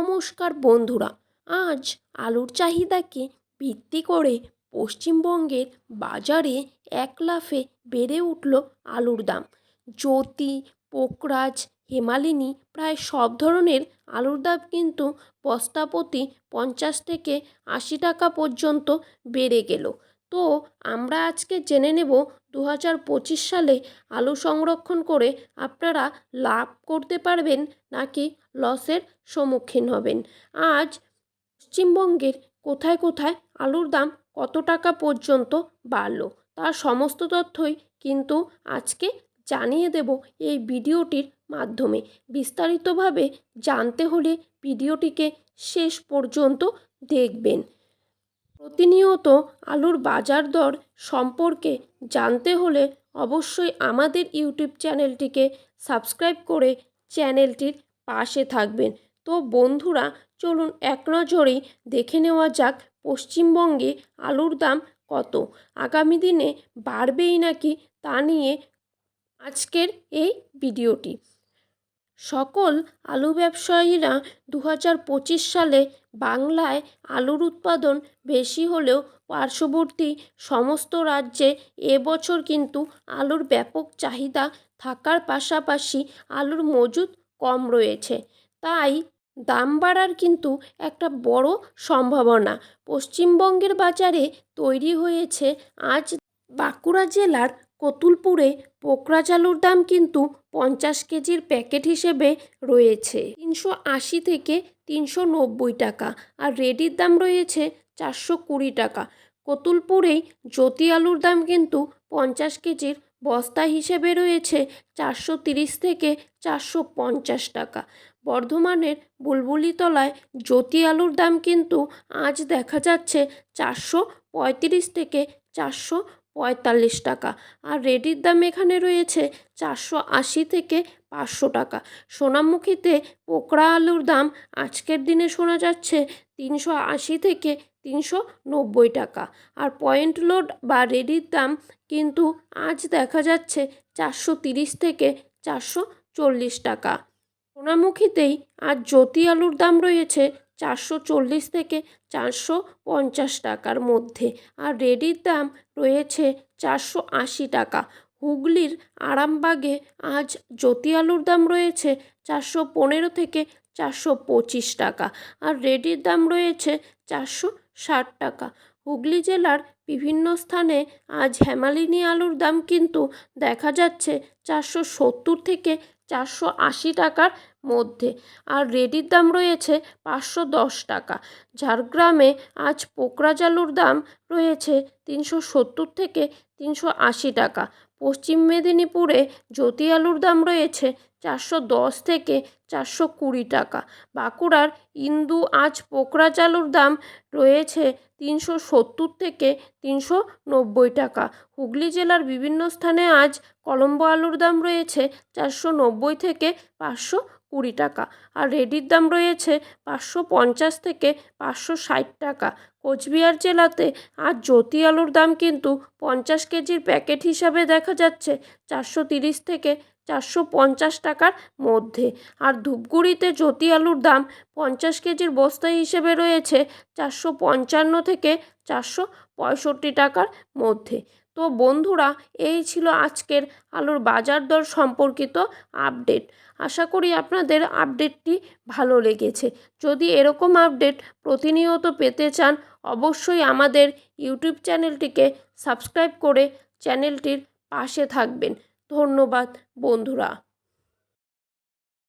নমস্কার বন্ধুরা, আজ আলুর চাহিদাকে ভিত্তি করে পশ্চিমবঙ্গের বাজারে এক লাফে বেড়ে উঠল আলুর দাম। জ্যোতি, পোকরাজ, হেমালিনী প্রায় সব ধরনের আলুর দাম কিন্তু বস্তাপ্রতি 50 থেকে 80 টাকা পর্যন্ত বেড়ে গেল। তো আমরা আজকে জেনে নেব 2025 সালে আলু সংরক্ষণ করে আপনারা লাভ করতে পারবেন নাকি লসের সম্মুখীন হবেন। আজ পশ্চিমবঙ্গের কোথায় কোথায় আলুর দাম কত টাকা পর্যন্ত বাড়লো তার সমস্ত তথ্যই কিন্তু আজকে জানিয়ে দেব এই ভিডিওটির মাধ্যমে। বিস্তারিতভাবে জানতে হলে ভিডিওটিকে শেষ পর্যন্ত দেখবেন। প্রতিনিয়ত আলুর বাজার দর সম্পর্কে জানতে হলে অবশ্যই আমাদের ইউটিউব চ্যানেলটিকে সাবস্ক্রাইব করে চ্যানেলটির পাশে থাকবেন। তো বন্ধুরা, চলুন এক নজরেই দেখে নেওয়া যাক পশ্চিমবঙ্গে আলুর দাম কত, আগামী দিনে বাড়বেই নাকি তা নিয়ে আজকের এই ভিডিওটি। সকল আলু ব্যবসায়ীরা 2025 সালে বাংলায় আলুর উৎপাদন বেশি হলেও পার্শ্ববর্তী সমস্ত রাজ্যে এবছর কিন্তু আলুর ব্যাপক চাহিদা থাকার পাশাপাশি আলুর মজুদ কম রয়েছে, তাই দাম বাড়ার কিন্তু একটা বড় সম্ভাবনা পশ্চিমবঙ্গের বাজারে তৈরি হয়েছে। আজ বাঁকুড়া জেলার কতুলপুরে পোকরাজ আলুর দাম কিন্তু 50 কেজির প্যাকেট হিসেবে রয়েছে 380 থেকে 390 টাকা, আর রেডির দাম রয়েছে 420 টাকা। কতুলপুরেই জ্যোতি আলুর দাম কিন্তু 50 কেজির বস্তা হিসেবে রয়েছে 430 থেকে 450 টাকা। বর্ধমানের বুলবুলিতলায় জ্যোতি আলুর দাম কিন্তু আজ দেখা যাচ্ছে 435 থেকে 445 টাকা, আর রেডির দাম এখানে রয়েছে 480 থেকে 500 টাকা। সোনামুখীতে পোকরা আলুর দাম আজকের দিনে শোনা যাচ্ছে 380 থেকে 390 টাকা, আর পয়েন্ট লোড বা রেডির দাম কিন্তু আজ দেখা যাচ্ছে 430 থেকে 440 টাকা। সোনামুখীতেই আজ জ্যোতি আলুর দাম রয়েছে 440 থেকে 450 টাকার মধ্যে, আর রেডির দাম রয়েছে 480 টাকা। হুগলির আরামবাগে আজ জ্যোতি আলুর দাম রয়েছে 415 থেকে 425 টাকা, আর রেডির দাম রয়েছে 460 টাকা। হুগলি জেলার বিভিন্ন স্থানে আজ হেমালিনী আলুর দাম কিন্তু দেখা যাচ্ছে 470 থেকে 480 টাকার মধ্যে, আর রেডির দাম রয়েছে 510 টাকা। ঝাড়গ্রামে আজ পোকরাজ আলুর দাম রয়েছে 370 থেকে 380 টাকা। পশ্চিম মেদিনীপুরে জ্যোতি আলুর দাম রয়েছে 410 থেকে 420 টাকা। বাঁকুড়ার ইন্দু আজ পোকরাজ আলুর দাম রয়েছে 370 থেকে 390 টাকা। হুগলি জেলার বিভিন্ন স্থানে আজ কলম্বো আলুর দাম রয়েছে 490 থেকে 520 টাকা, আর রেডির দাম রয়েছে 550 থেকে 560 টাকা। কোচবিহার জেলাতে আজ জ্যোতি আলুর দাম কিন্তু 50 কেজির প্যাকেট হিসাবে দেখা যাচ্ছে 430 থেকে 450 টাকার মধ্যে, আর ধূপগুড়িতে জ্যোতি আলুর দাম 50 কেজির বস্তা হিসেবে রয়েছে 455 থেকে 465 টাকার মধ্যে। তো বন্ধুরা, এই ছিল আজকের আলুর বাজার দর সম্পর্কিত আপডেট। আশা করি আপনাদের আপডেটটি ভালো লেগেছে। যদি এরকম আপডেট প্রতিনিয়ত পেতে চান অবশ্যই আমাদের ইউটিউব চ্যানেলটিকে সাবস্ক্রাইব করে চ্যানেলটির পাশে থাকবেন। ধন্যবাদ বন্ধুরা।